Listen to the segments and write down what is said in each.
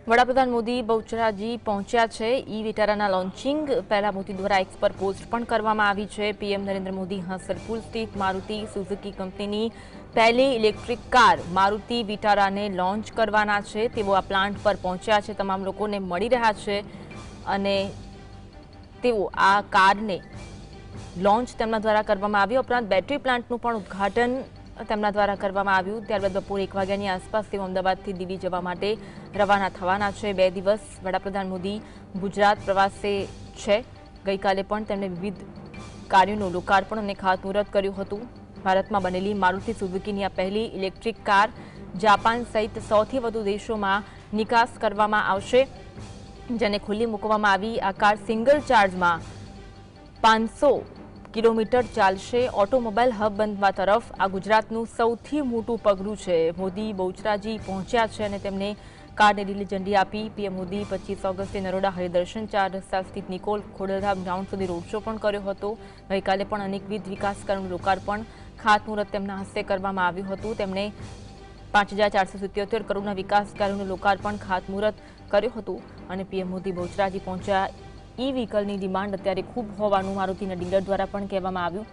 વડાપ્રધાન મોદી બહુચરાજી પહોંચ્યા છે। ઈ વિટારાના લોન્ચિંગ પહેલા મોદી દ્વારા એક્સ પર પોસ્ટ પણ કરવામાં આવી છે। પીએમ નરેન્દ્ર મોદી હાંસલપુર સ્થિત મારુતિ સુઝુકી કંપનીની પહેલી ઇલેક્ટ્રિક કાર મારુતિ વિટારાને લોન્ચ કરવાના છે। તેઓ આ પ્લાન્ટ પર પહોંચ્યા છે, તમામ લોકોને મળી રહ્યા છે અને તેઓ આ કારને લોન્ચ તેમના દ્વારા કરવામાં આવ્યું। ઉપરાંત બેટરી પ્લાન્ટનું પણ ઉદ્ઘાટન તેમના દ્વારા કરવામાં આવ્યું। ત્યારબાદ બપોરે 1 વાગ્યાની આસપાસ તેઓ અમદાવાદથી દિલ્હી જવા માટે રવાના થવાના છે। 2 દિવસ વડાપ્રધાન મોદી ગુજરાત પ્રવાસે છે। ગઈકાલે પણ તેમણે વિવિધ કાર્યોનું લોકાર્પણ અને ખાતમુહૂર્ત કર્યું હતું। ભારતમાં બનેલી મારુતિ સુઝુકીની આ પહેલી ઇલેક્ટ્રિક કાર જાપાન સહિત 100થી વધુ દેશોમાં નિકાસ કરવામાં આવશે, જેને ખુલ્લી મૂકવામાં આવી। આ કાર સિંગલ ચાર્જમાં 500 કિલોમીટર ચાલશે। ઓટોમોબાઈલ હબ બનવા તરફ આ ગુજરાતનું સૌથી મોટું પગલું છે। મોદી બહુચરાજી પહોંચ્યા છે અને તેમને કારને લીલી ઝંડી આપી। પીએમ મોદી 25 ઓગસ્ટે નરોડા હરિદર્શન 4 રસ્તા સ્થિત નિકોલ ખોડલધામ ગ્રાઉન્ડ સુધી રોડ શો પણ કર્યો હતો। ગઈકાલે પણ અનેકવિધ વિકાસ કાર્યોનું લોકાર્પણ ખાતમુહૂર્ત તેમના હસ્તે કરવામાં આવ્યું હતું। તેમણે 5477 કરોડના વિકાસ કાર્યોનું લોકાર્પણ ખાતમુહૂર્ત કર્યું હતું અને પીએમ મોદી બહુચરાજી પહોંચ્યા। ઈ વ્હીકલની ડિમાન્ડ અત્યારે ખૂબ હોવાનું મારુતિના ડીલર દ્વારા પણ કહેવામાં આવ્યું।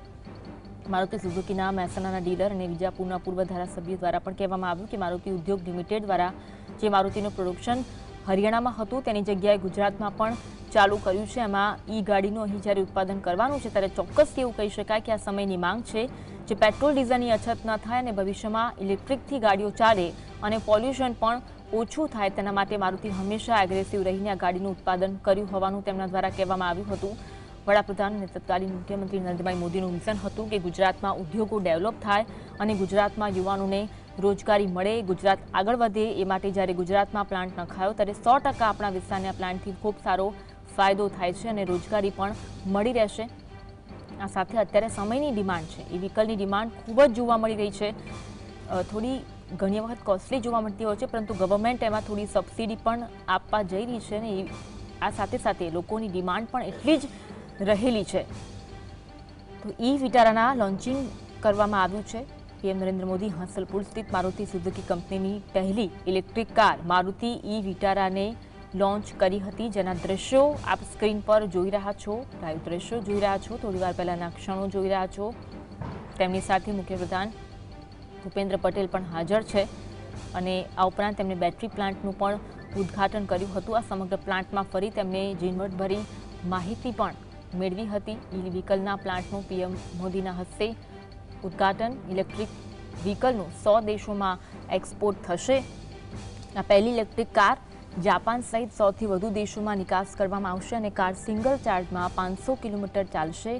મારુતિ સુઝુકીના મહેસાણાના ડીલર અને વિજાપુરના પૂર્વ ધારાસભ્ય દ્વારા પણ કહેવામાં આવ્યું કે મારુતિ ઉદ્યોગ લિમિટેડ દ્વારા જે મારુતિનું પ્રોડક્શન હરિયાણામાં હતું તેની જગ્યાએ ગુજરાતમાં પણ ચાલુ કર્યું છે। એમાં ઈ ગાડીનું અહીં જ્યારે ઉત્પાદન કરવાનું છે ત્યારે ચોક્કસથી એવું કહી શકાય કે આ સમયની માંગ છે, જે પેટ્રોલ ડીઝલની અછત ન થાય અને ભવિષ્યમાં ઇલેક્ટ્રિકથી ગાડીઓ ચાલે અને પોલ્યુશન પણ ઓછું થાય તેના માટે મારુતિ હંમેશા એગ્રેસિવ રહીને આ ગાડીનું ઉત્પાદન કર્યું હોવાનું તેમના દ્વારા કહેવામાં આવ્યું હતું। વડાપ્રધાન અને તત્કાલીન મુખ્યમંત્રી નરેન્દ્રભાઈ મોદીનું મિશન હતું કે ગુજરાતમાં ઉદ્યોગો ડેવલપ થાય અને ગુજરાતમાં યુવાનોને રોજગારી મળે, ગુજરાત આગળ વધે। એ માટે જ્યારે ગુજરાતમાં પ્લાન્ટ નખાયો ત્યારે 100% આપણા વિસ્તારના પ્લાન્ટથી ખૂબ સારો ફાયદો થાય છે અને રોજગારી પણ મળી રહેશે। આ સાથે અત્યારે સમયની ડિમાન્ડ છે, એ વ્હીકલની ડિમાન્ડ ખૂબ જ જોવા મળી રહી છે। થોડી ઘણી વખત કોસ્ટલી જોવા મળતી હોય છે, પરંતુ ગવર્મેન્ટ એમાં થોડી સબસિડી પણ આપવા જઈ રહી છે અને આ સાથે સાથે લોકોની ડિમાન્ડ પણ એટલી જ રહેલી છે। તો ઈ વિટારાના લોન્ચિંગ કરવામાં આવ્યું છે। પીએમ નરેન્દ્ર મોદી હાંસલપુર સ્થિત મારુતિ સુઝુકી કંપનીની પહેલી ઇલેક્ટ્રિક કાર મારુતિ ઈ વિટારાને લોન્ચ કરી હતી, જેના દ્રશ્યો આપ સ્ક્રીન પર જોઈ રહ્યા છો, લાઈવ દ્રશ્યો જોઈ રહ્યા છો। થોડીવાર પહેલાના ક્ષણો જોઈ રહ્યા છો। તેમની સાથે મુખ્યપ્રધાન ભૂપેન્દ્ર પટેલ પણ હાજર છે અને આ ઉપરાંત તેમણે બેટરી પ્લાન્ટનું પણ ઉદ્ઘાટન કર્યું હતું। આ સમગ્ર પ્લાન્ટમાં ફરી તેમણે ઝીણવટભરી માહિતી પણ મેળવી હતી। ઈ વ્હીકલના પ્લાન્ટનું પીએમ મોદીના હસ્તે ઉદ્ઘાટન। ઇલેક્ટ્રિક વ્હીકલનું 100 દેશોમાં એક્સપોર્ટ થશે। આ પહેલી ઇલેક્ટ્રિક કાર જાપાન સહિત 100થી વધુ દેશોમાં નિકાસ કરવામાં આવશે અને કાર સિંગલ ચાર્જમાં 500 કિલોમીટર ચાલશે।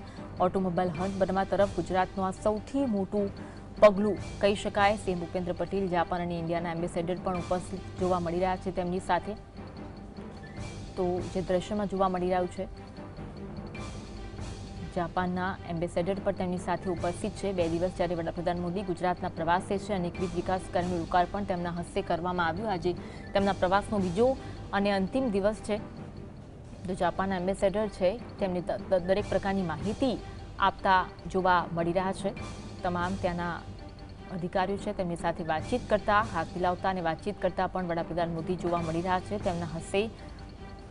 ઓટોમોબાઈલ હબ બનવા તરફ ગુજરાતનું આ સૌથી મોટું પગલું કહી શકાય। સીએમ ભૂપેન્દ્ર પટેલ, જાપાન અને ઇન્ડિયાના એમ્બેસેડર પણ ઉપસ્થિત જોવા મળી રહ્યા છે તેમની સાથે। તો જે દ્રશ્યમાં જોવા મળી રહ્યું છે, જાપાનના એમ્બેસેડર પણ તેમની સાથે ઉપસ્થિત છે। 2 દિવસ જ્યારે વડાપ્રધાન મોદી ગુજરાતના પ્રવાસે છે, અનેકવિધ વિકાસ કાર્યોનું લોકાર્પણ તેમના હસ્તે કરવામાં આવ્યું। આજે તેમના પ્રવાસનો બીજો અને અંતિમ દિવસ છે। તો જાપાનના એમ્બેસેડર છે તેમને દરેક પ્રકારની માહિતી આપતા જોવા મળી રહ્યા છે। તમામ ત્યાંના અધિકારીઓ છે તેમની સાથે વાતચીત કરતા, હાથ મિલાવતા અને વાતચીત કરતા પણ વડાપ્રધાન મોદી જોવા મળી રહ્યા છે। તેમના હસ્તે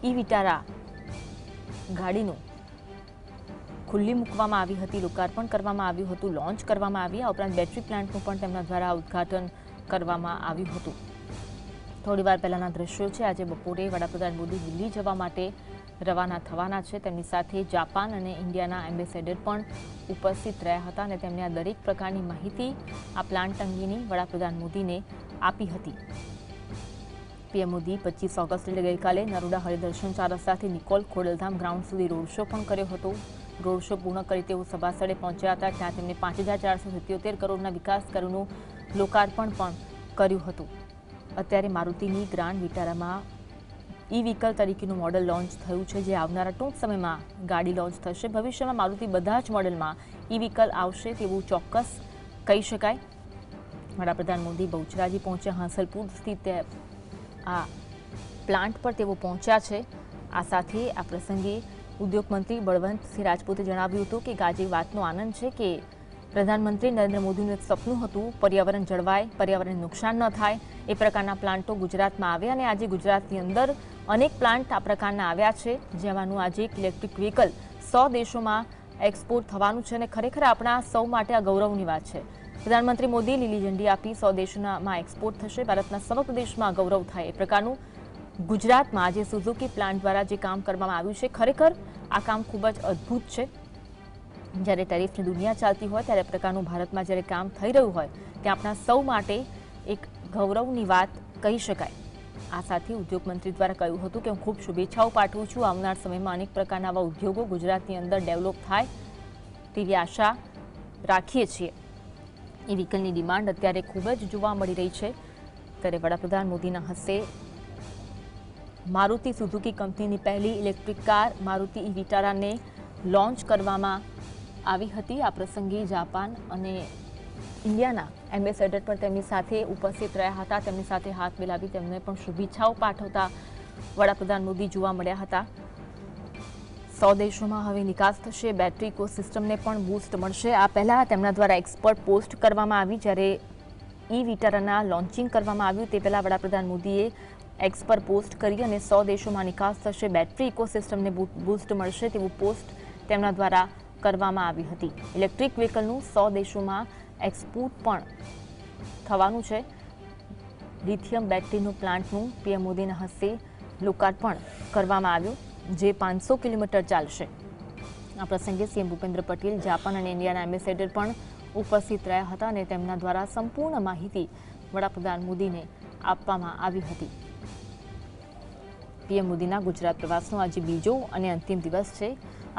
ઈ વિટારા ગાડીનું ખુલ્લી મૂકવામાં આવી હતી, લોકાર્પણ કરવામાં આવ્યું હતું, લોન્ચ કરવામાં આવી। આ ઉપરાંત બેટરી પ્લાન્ટનું પણ તેમના દ્વારા ઉદ્ઘાટન કરવામાં આવ્યું હતું। થોડીવાર પહેલાના દ્રશ્યો છે। આજે બપોરે વડાપ્રધાન મોદી દિલ્હી જવા માટે રવાના થવાના છે। તેમની સાથે જાપાન અને ઇન્ડિયાના એમ્બેસેડર પણ ઉપસ્થિત રહ્યા હતા અને તેમણે આ દરેક પ્રકારની માહિતી આ પ્લાન્ટ અંગેની વડાપ્રધાન મોદીને આપી હતી। પીએમ મોદી 25 ઓગસ્ટ એટલે ગઈકાલે નરોડા હરિદર્શન 4 રસ્તાથી નિકોલ ખોડલધામ ગ્રાઉન્ડ સુધી રોડ શો પણ કર્યો હતો। રોડ શો પૂર્ણ કરી તેઓ સભા સ્થળે પહોંચ્યા હતા, ત્યાં તેમણે 5477 કરોડના વિકાસ કાર્યોનું લોકાર્પણ પણ કર્યું હતું। અત્યારે મારુતિની ગ્રાન્ડ વિટારામાં ઈ વ્હીકલ તરીકેનું મોડલ લોન્ચ થયું છે, જે આવનારા ટૂંક સમયમાં ગાડી લોન્ચ થશે। ભવિષ્યમાં મારુતિ બધા જ મોડલમાં ઈ વ્હીકલ આવશે તેવું ચોક્કસ કહી શકાય। વડાપ્રધાન મોદી બહુચરાજી પહોંચ્યા, હાંસલપુર સ્થિત આ પ્લાન્ટ પર તેઓ પહોંચ્યા છે। આ સાથે આ પ્રસંગે ઉદ્યોગ મંત્રી બળવંતસિંહ રાજપૂતે જણાવ્યું હતું કે આજે વાતનો આનંદ છે કે પ્રધાનમંત્રી નરેન્દ્ર મોદીનું એક સપનું હતું, પર્યાવરણ જળવાય, પર્યાવરણને નુકસાન ન થાય એ પ્રકારના પ્લાન્ટો ગુજરાતમાં આવ્યા અને આજે ગુજરાતની અંદર અનેક પ્લાન્ટ આ પ્રકારના આવ્યા છે, જેમાંનું આજે એક ઇલેક્ટ્રિક વ્હીકલ 100 દેશોમાં એક્સપોર્ટ થવાનું છે અને ખરેખર આપણા સૌ માટે આ ગૌરવની વાત છે. પ્રધાનમંત્રી મોદી લીલી ઝંડી આપી 100 દેશોમાં એક્સપોર્ટ થશે. ભારતના સમગ્ર દેશમાં ગૌરવ થાય એ પ્રકારનું ગુજરાતમાં આજે સુઝુકી પ્લાન્ટ દ્વારા જે કામ કરવામાં આવ્યું છે, ખરેખર આ કામ ખૂબ જ અદ્ભુત છે. જ્યારે ટેરિફની દુનિયા ચાલતી હોય ત્યારે પ્રકારનું ભારતમાં જ્યારે કામ થઈ રહ્યું હોય તે આપણા સૌ માટે એક ગૌરવની વાત કહી શકાય. આ સાથે ઉદ્યોગ મંત્રી દ્વારા કહ્યું હતું કે હું ખૂબ શુભેચ્છાઓ પાઠવું છું. આવનાર સમયમાં અનેક પ્રકારના આવા ઉદ્યોગો ગુજરાતની અંદર ડેવલપ થાય તેવી આશા રાખીએ છીએ. એ વ્હીકલની ડિમાન્ડ અત્યારે ખૂબ જ જોવા મળી રહી છે. ત્યારે વડાપ્રધાન મોદીના હસ્તે મારુતિ સુઝુકી કંપનીની પહેલી ઇલેક્ટ્રિક કાર મારુતિ ઈ વિટારાને લોન્ચ કરવામાં આવી હતી. આ પ્રસંગે જાપાન અને ઇન્ડિયાના એમ્બેસેડર પણ તેમની સાથે ઉપસ્થિત રહ્યા હતા. તેમની સાથે હાથ મિલાવી તેમને પણ શુભેચ્છાઓ પાઠવતા વડાપ્રધાન મોદી જોવા મળ્યા હતા. 100 દેશોમાં હવે નિકાસ થશે. બેટરી ઇકોસિસ્ટમને પણ બૂસ્ટ મળશે. આ પહેલા તેમના દ્વારા એક્સપર્ટ પોસ્ટ કરવામાં આવી. જ્યારે ઈ વિટારાના લોન્ચિંગ કરવામાં આવ્યું તે પહેલા વડાપ્રધાન મોદીએ એક્સપર્ટ પોસ્ટ કરી અને 100 દેશોમાં નિકાસ થશે, બેટરી ઇકોસિસ્ટમને બૂસ્ટ મળશે તેવું પોસ્ટ તેમના દ્વારા કરવામાં આવી હતી. ઇલેક્ટ્રિક વ્હીકલનું 100 દેશોમાં એક્સપોર્ટ પણ થવાનું છે. લિથિયમ બેટરીનું પ્લાન્ટનું પીએમ મોદીના હસ્તે લોકાર્પણ કરવામાં આવ્યું, જે 500 કિલોમીટર ચાલશે. આ પ્રસંગે સીએમ ભૂપેન્દ્ર પટેલ, જાપાન અને ઇન્ડિયાના એમ્બેસેડર પણ ઉપસ્થિત રહ્યા હતા અને તેમના દ્વારા સંપૂર્ણ માહિતી વડાપ્રધાન મોદીને આપવામાં આવી હતી. પીએમ મોદીના ગુજરાત પ્રવાસનો આજે બીજો અને અંતિમ દિવસ છે.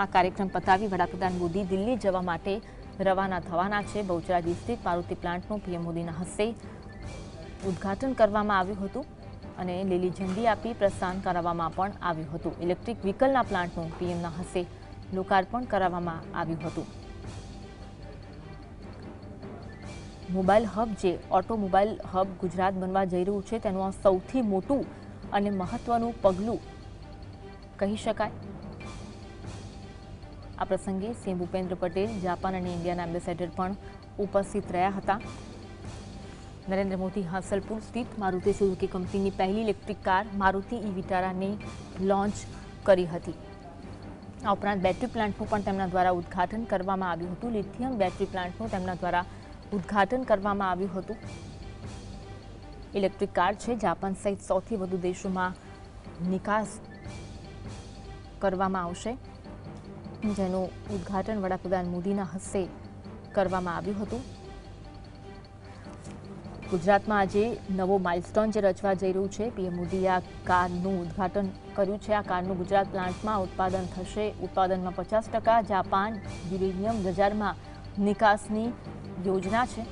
આ કાર્યક્રમ પતાવી વડાપ્રધાન મોદી દિલ્હી જવા માટે રવાના થવાના છે. બહુચરાજી સ્થિત મારુતિ પ્લાન્ટનું પીએમ મોદીના હસ્તે ઉદ્ઘાટન કરવામાં આવ્યું હતું અને લીલી ઝંડી આપી પ્રસ્થાન કરાવવામાં પણ આવ્યું હતું. ઇલેક્ટ્રિક વ્હીકલના પ્લાન્ટનું પીએમના હસ્તે લોકાર્પણ કરાવવામાં આવ્યું હતું. મોબાઈલ હબ, જે ઓટોમોબાઈલ હબ ગુજરાત બનવા જઈ રહ્યું છે, તેનું આ સૌથી મોટું અને મહત્વનું પગલું કહી શકાય. આ પ્રસંગે સીએમ ભૂપેન્દ્ર પટેલ, જાપાન અને ઇન્ડિયાના એમ્બેસેડર પણ ઉપસ્થિત રહ્યા હતા. નરેન્દ્ર મોદી હાંસલપુર સ્થિત મારુતિ સુઝુકી કંપનીની પહેલી ઇલેક્ટ્રિક કાર મારુતિ ઈ વિટારાને લોન્ચ કરી હતી. આ ઉપરાંત બેટરી પ્લાન્ટનું પણ તેમના દ્વારા ઉદ્ઘાટન કરવામાં આવ્યું હતું. લિથિયમ બેટરી પ્લાન્ટનું તેમના દ્વારા ઉદ્ઘાટન કરવામાં આવ્યું હતું. ઇલેક્ટ્રિક કાર છે, જાપાન સહિત 100થી વધુ દેશોમાં નિકાસ કરવામાં આવશે, જેનું ઉદ્ઘાટન વડાપ્રધાન મોદીના હસ્તે કરવામાં આવ્યું હતું. ગુજરાતમાં આજે નવો માઇલસ્ટોન જે રચવા જઈ રહ્યું છે. પીએમ મોદીએ આ કારનું ઉદ્ઘાટન કર્યું છે. આ કારનું ગુજરાત પ્લાન્ટમાં ઉત્પાદન થશે. ઉત્પાદનમાં 50%. જાપાન યુરેનિયમ બજારમાં નિકાસની યોજના છે.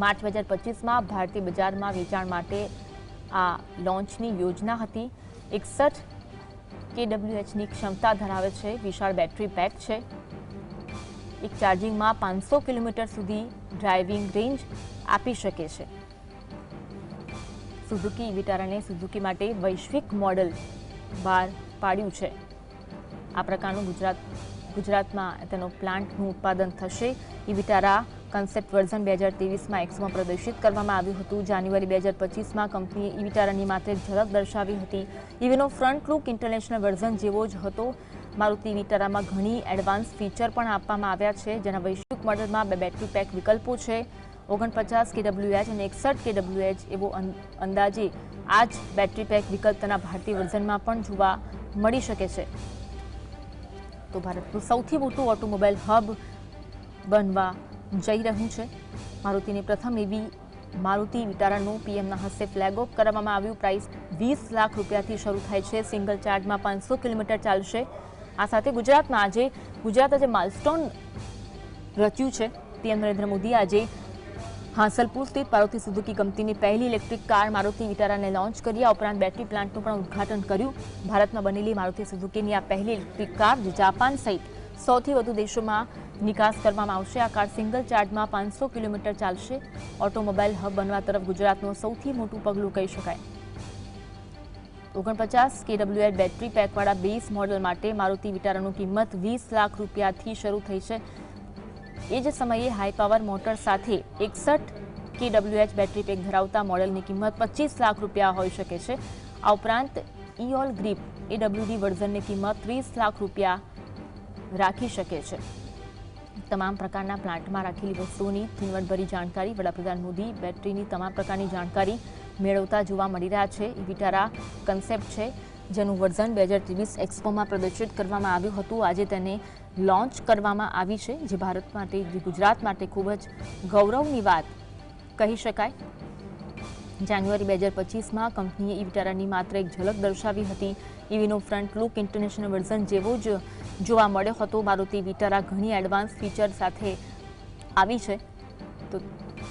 માર્ચ 2025માં ભારતીય બજારમાં વેચાણ માટે આ લોન્ચની યોજના હતી. 61 kWhની ક્ષમતા ધરાવે છે. વિશાળ બેટરી પેક છે. એક ચાર્જિંગમાં 500 કિલોમીટર સુધી ડ્રાઇવિંગ રેન્જ આપી શકે છે. સુઝુકી વિટારાને સુઝુકી માટે વૈશ્વિક મોડલ બહાર પાડ્યું છે. આ પ્રકારનું ગુજરાતમાં તેનો પ્લાન્ટનું ઉત્પાદન થશે. ઈ વિટારા કન્સેપ્ટ વર્ઝન 2023માં એક્સોમાં પ્રદર્શિત કરવામાં આવ્યું હતું. જાન્યુઆરી 2025માં કંપનીએ ઈ વિટારાની માત્ર એક ઝલક દર્શાવી હતી. ઈવીનો ફ્રન્ટ લુક ઇન્ટરનેશનલ વર્ઝન જેવો જ હતો. મારુતિ ઈ વિટારામાં ઘણી એડવાન્સ ફીચર પણ આપવામાં આવ્યા છે, જેના વૈશ્વિક મોડલમાં 2 બેટરી પેક વિકલ્પો છે. 49 kWh અને 61 kWh એવો અંદાજે આ જ બેટરી પેક વિકલ્પ તેના ભારતીય વર્ઝનમાં પણ જોવા મળી શકે છે. તો ભારતનું સૌથી મોટું ઓટોમોબાઈલ હબ બનવા જઈ રહ્યું છે. મારુતિની પ્રથમ એવી મારુતિ વિટારાનું પીએમના હસ્તે ફ્લેગ ઓફ કરવામાં આવ્યું. પ્રાઇસ 20 લાખ રૂપિયાથી શરૂ થાય છે. સિંગલ ચાર્જમાં 500 કિલોમીટર ચાલશે. આ સાથે ગુજરાત આજે માઇલસ્ટોન રચ્યું છે. પીએમ નરેન્દ્ર મોદી આજે હાંસલપુર સ્થિત મારુતિ સુઝુકી કંપનીની પહેલી ઇલેક્ટ્રિક કાર મારુતિ વિટારાને લોન્ચ કરી. આ ઉપરાંત બેટરી પ્લાન્ટનું પણ ઉદ્ઘાટન કર્યું. ભારતમાં બનેલી મારુતિ સુઝુકીની આ પહેલી ઇલેક્ટ્રિક કાર જે જાપાન સહિત 100થી વધુ દેશોમાં નિકાસ કરવામાં આવશે. આ કાર સિંગલ ચાર્જમાં 500 કિલોમીટર ચાલશે. ઓટોમોબાઈલ હબ બનવા તરફ ગુજરાતનું સૌથી મોટું પગલું કહી શકાય. 49 kWh બેટરી પેકવાળા બેઝ મોડલ માટે મારુતિ વિટારાની કિંમત 20 લાખ રૂપિયાથી શરૂ થઈ છે. એ જ સમયે હાઈ પાવર મોટર સાથે 61 kWh બેટરી પેક ધરાવતા મોડેલની કિંમત 25 લાખ રૂપિયા હોઈ શકે છે. આ ઉપરાંત ઇઓલ ગ્રીપ AWD વર્ઝનની કિંમત 30 લાખ રૂપિયા રાખી શકે છે. તમામ પ્રકારના પ્લાન્ટમાં રાખેલી વસ્તુઓની ઝીણવટભરી જાણકારી વડાપ્રધાન મોદી બેટરીની તમામ પ્રકારની જાણકારી મેળવતા જોવા મળી રહ્યા છે. વિટારા કન્સેપ્ટ છે, જેનું વર્ઝન 2023 એક્સપોમાં પ્રદર્શિત કરવામાં આવ્યું હતું. આજે તેને લોન્ચ કરવામાં આવી છે, જે ભારત માટે, ગુજરાત માટે ખૂબ જ ગૌરવની વાત કહી શકાય. જાન્યુઆરી 2025માં કંપનીએ ઈ વિટારાની માત્ર એક ઝલક દર્શાવી હતી. ઈવીનો ફ્રન્ટ લુક ઇન્ટરનેશનલ વર્ઝન જેવો જ જોવા મળ્યો હતો. મારુતિ વિટારા ઘણી એડવાન્સ ફીચર સાથે આવી છે, તો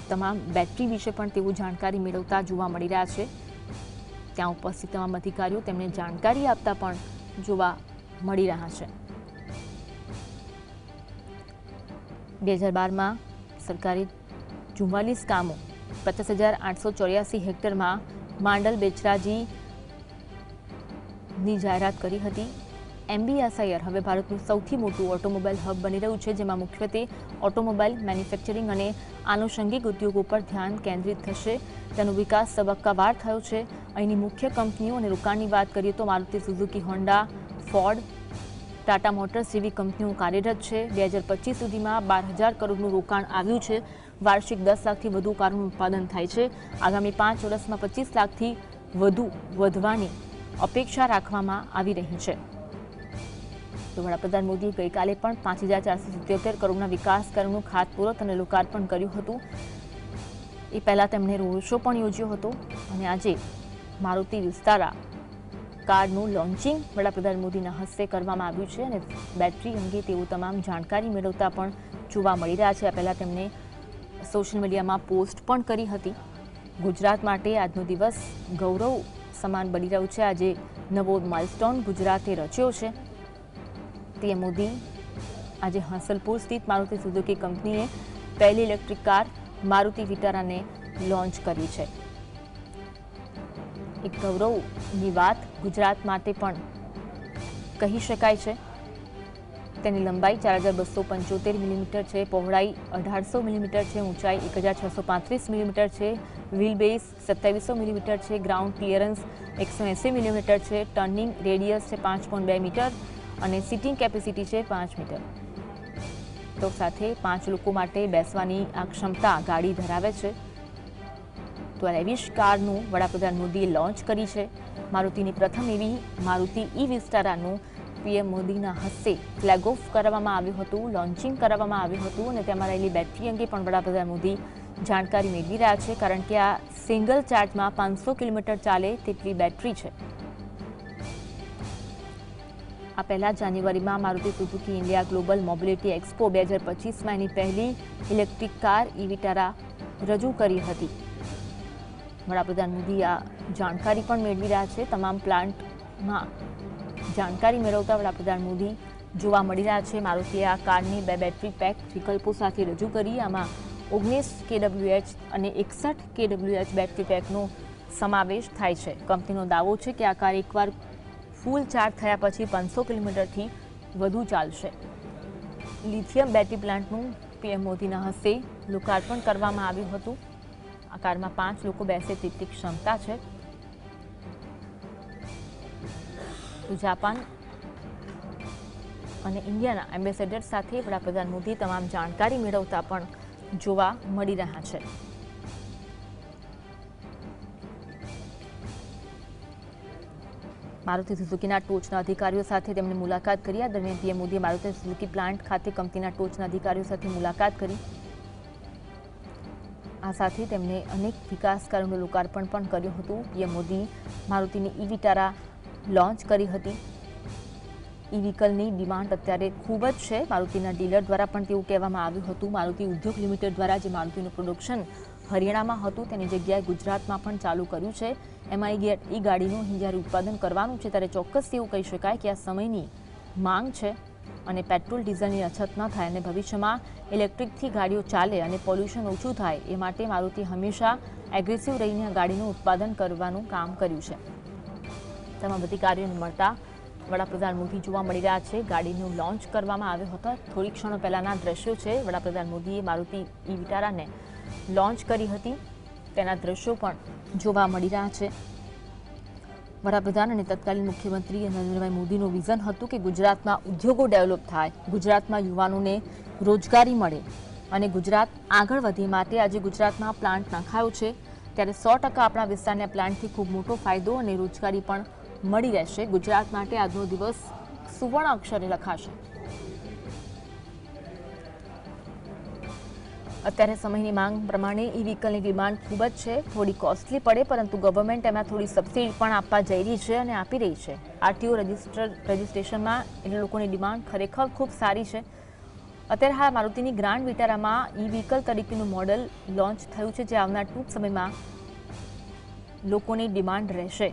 તમામ બેટરી વિશે પણ તેઓ જાણકારી મેળવતા જોવા મળી રહ્યા છે. ત્યાં ઉપસ્થિત તમામ અધિકારીઓ તેમને જાણકારી આપતા પણ જોવા મળી રહ્યા છે. 2012માં સરકારે 44 કામો 50,884 હેક્ટરમાં માંડલ બેચરાજીની જાહેરાત કરી હતી. MBSIR હવે ભારતનું સૌથી મોટું ઓટોમોબાઈલ હબ બની રહ્યું છે, જેમાં મુખ્યત્વે ઓટોમોબાઈલ મેન્યુફેક્ચરિંગ અને આનુષંગિક ઉદ્યોગો પર ધ્યાન કેન્દ્રિત થશે. તેનો વિકાસ તબક્કાવાર થયો છે. અહીંની મુખ્ય કંપનીઓ અને રોકાણની વાત કરીએ તો Maruti Suzuki, Honda, Ford, Tata motors જેવી કંપનીઓ કાર્યરત છે. 2025 સુધીમાં 12,000 કરોડનું રોકાણ આવ્યું છે. વાર્ષિક 10 લાખથી વધુ કારોનું ઉત્પાદન થાય છે. આગામી 5 વર્ષમાં 25 લાખથી વધુ વધવાની અપેક્ષા રાખવામાં આવી રહી છે. તો વડાપ્રધાન મોદીએ ગઈકાલે પણ 5,477 કરોડના વિકાસ કાર્યોનું ખાતમુહૂર્ત અને લોકાર્પણ કર્યું હતું. એ પહેલાં તેમણે રોડ શો પણ યોજ્યો હતો અને આજે મારુતિ વિસ્તારા કારનું લોન્ચિંગ વડાપ્રધાન મોદીના હસ્તે કરવામાં આવ્યું છે અને બેટરી અંગે તેઓ તમામ જાણકારી મેળવતા પણ જોવા મળી રહ્યા છે. આ પહેલાં તેમણે સોશિયલ મીડિયામાં પોસ્ટ પણ કરી હતી. ગુજરાત માટે આજનો દિવસ ગૌરવ સમાન બની રહ્યું છે. આજે નવો માઇલસ્ટોન ગુજરાતે રચ્યો છે. પીએમ મોદી આજે હાંસલપુર સ્થિત મારુતિ સુઝુકી કંપનીએ પહેલી ઇલેક્ટ્રિક કાર મારુતિ વિટારાને લોન્ચ કરી છે. એક ગૌરવની વાત ગુજરાત માટે પણ કહી શકાય છે. તેની લંબાઈ 4,275 મિલીમીટર છે, પહોળાઈ 1,800 મિલીમીટર છે, ઊંચાઈ 1,635 મિલીમીટર છે, વ્હીલ બેઝ 2700 મિલીમીટર છે, ગ્રાઉન્ડ ક્લિયરન્સ 180 મિલીમીટર છે, ટર્નિંગ રેડિયસ છે 5.2 મીટર અને સીટિંગ કેપેસિટી છે 5 મીટર. તો સાથે 5 લોકો માટે બેસવાની આ ક્ષમતા ગાડી ધરાવે છે. તો લેવિશ કારનું વડાપ્રધાન મોદીએ લોન્ચ કરી છે. મારુતિની પ્રથમ એવી મારુતિ ઈ વિસ્તારાનું પીએમ મોદીના હસ્તે ફ્લેગ ઓફ કરવામાં આવ્યું હતું, લોન્ચિંગ કરવામાં આવ્યું હતું અને તેમાં રહેલી બેટરી અંગે પણ વડાપ્રધાન મોદી જાણકારી મેળવી રહ્યા છે, કારણ કે આ સિંગલ ચાર્જમાં 500 કિલોમીટર ચાલે તેટલી બેટરી છે. આ પહેલા જાન્યુઆરીમાં Maruti Suzuki India global mobility expo 2025માં એની પહેલી ઇલેક્ટ્રિક કાર ઈ વિટારા રજૂ કરી હતી. વડાપ્રધાન મોદી આ જાણકારી પણ મેળવી રહ્યા છે. તમામ પ્લાન્ટમાં જાણકારી મેળવતા વડાપ્રધાન મોદી જોવા મળી રહ્યા છે. મારુતિએ આ કારની 2 બેટરી પેક વિકલ્પો સાથે રજૂ કરી. આમાં 19 kWh અને 61 kWh બેટરી પેકનો સમાવેશ થાય છે. કંપનીનો દાવો છે કે આ કાર એકવાર ફૂલ ચાર્જ થયા પછી 500 કિલોમીટરથી વધુ ચાલશે. લિથિયમ બેટરી પ્લાન્ટનું પીએમ મોદીના હસ્તે લોકાર્પણ કરવામાં આવ્યું હતું. આ કારમાં 5 લોકો બેસે તેટલી ક્ષમતા છે. તો જાપાન અને ઇન્ડિયાના એમ્બેસેડર સાથે વડાપ્રધાન મોદી તમામ જાણકારી મેળવતા પણ જોવા મળી રહ્યા છે. મારુતિ સુઝુકીના ટોચના અધિકારીઓ સાથે તેમણે મુલાકાત કરી. આ દરમિયાન પીએમ મોદીએ મારુતિ સુઝુકી પ્લાન્ટ ખાતે કંપનીના ટોચના અધિકારીઓ સાથે મુલાકાત કરી. આ સાથે તેમણે અનેક વિકાસ કાર્યોનું લોકાર્પણ પણ કર્યું હતું. પીએમ મોદી મારુતિની ઈ વિટારા લોન્ચ કરી હતી. ઈ વ્હીકલની ડિમાન્ડ અત્યારે ખૂબ જ છે. મારુતિના ડીલર દ્વારા પણ તેવું કહેવામાં આવ્યું હતું. મારુતિ ઉદ્યોગ લિમિટેડ દ્વારા જે મારુતિનું પ્રોડક્શન હરિયાણામાં હતું તેની જગ્યાએ ગુજરાતમાં પણ ચાલુ કર્યું છે. એમાં ઈ ગાડીનું અહીં જ્યારે ઉત્પાદન કરવાનું છે ત્યારે ચોક્કસ એવું કહી શકાય કે આ સમયની માંગ છે અને પેટ્રોલ ડીઝલની અછત ન થાય અને ભવિષ્યમાં ઇલેક્ટ્રિકથી ગાડીઓ ચાલે અને પોલ્યુશન ઓછું થાય એ માટે મારુતિ હંમેશા એગ્રેસિવ રહીને આ ગાડીનું ઉત્પાદન કરવાનું કામ કર્યું છે. તમામ અધિકારીઓને મળતા વડાપ્રધાન મોદી જોવા મળી રહ્યા છે. ગાડીનું લોન્ચ કરવામાં આવ્યો હતો. થોડી ક્ષણો પહેલાના દ્રશ્યો છે. વડાપ્રધાન મોદીએ મારુતિ ઈ વિટારાને લોન્ચ કરી હતી. તેના દ્રશ્યો પણ જોવા મળી રહ્યા છે. વડાપ્રધાન અને તત્કાલીન મુખ્યમંત્રી નરેન્દ્રભાઈ મોદીનું વિઝન હતું કે ગુજરાતમાં ઉદ્યોગો ડેવલપ થાય, ગુજરાતમાં યુવાનોને રોજગારી મળે અને ગુજરાત આગળ વધે. માટે આજે ગુજરાતમાં પ્લાન્ટ નખાયો છે. ત્યારે 100% આપણા વિસ્તારના પ્લાન્ટથી ખૂબ મોટો ફાયદો અને રોજગારી પણ મળી રહેશે. ગુજરાત માટે આજનો દિવસ સુવર્ણ અક્ષરે લખાશે. અત્યારે સમયની માંગ પ્રમાણે ઈ વ્હીકલની ડિમાન્ડ ખૂબ જ છે. થોડી કોસ્ટલી પડે, પરંતુ ગવર્મેન્ટ એમાં થોડી સબસિડી પણ આપવા જઈ રહી છે અને આપી રહી છે. આરટીઓ રજિસ્ટ્રેશનમાં એટલે લોકોની ડિમાન્ડ ખરેખર ખૂબ સારી છે. અત્યારે હાલ મારુતિની ગ્રાન્ડ વિટારામાં ઈ વ્હીકલ તરીકેનું મોડલ લોન્ચ થયું છે, જે આવનાર ટૂંક સમયમાં લોકોની ડિમાન્ડ રહેશે.